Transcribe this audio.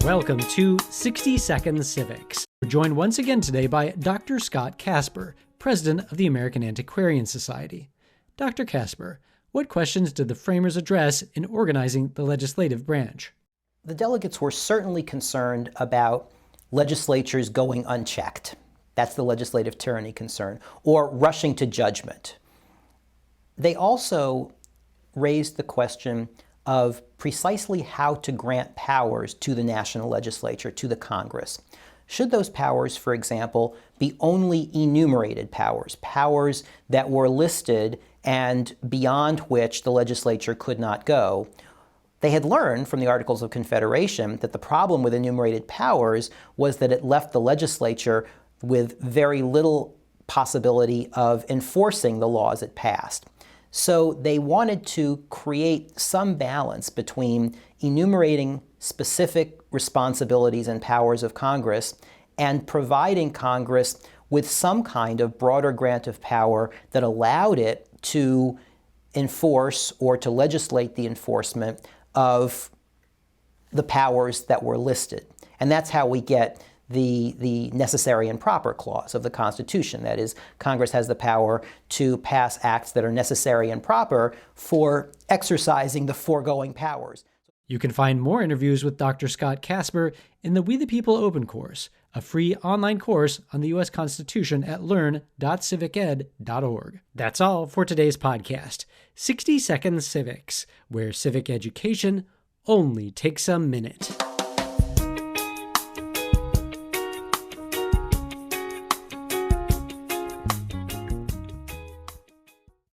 Welcome to 60 Seconds Civics. We're joined once again today by Dr. Scott Casper, President of the American Antiquarian Society. Dr. Casper, what questions did the framers address in organizing the legislative branch? The delegates were certainly concerned about legislatures going unchecked. That's the legislative tyranny concern, or rushing to judgment. They also raised the question of precisely how to grant powers to the national legislature, to the Congress. Should those powers, for example, be only enumerated powers, powers that were listed and beyond which the legislature could not go? They had learned from the Articles of Confederation that the problem with enumerated powers was that it left the legislature with very little possibility of enforcing the laws it passed. So they wanted to create some balance between enumerating specific responsibilities and powers of Congress and providing Congress with some kind of broader grant of power that allowed it to enforce or to legislate the enforcement of the powers that were listed. And that's how we get the necessary and proper clause of the Constitution. That is, Congress has the power to pass acts that are necessary and proper for exercising the foregoing powers. You can find more interviews with Dr. Scott Casper in the We the People Open course, a free online course on the U.S. Constitution at learn.civiced.org. That's all for today's podcast, 60 Seconds Civics, where civic education only takes a minute.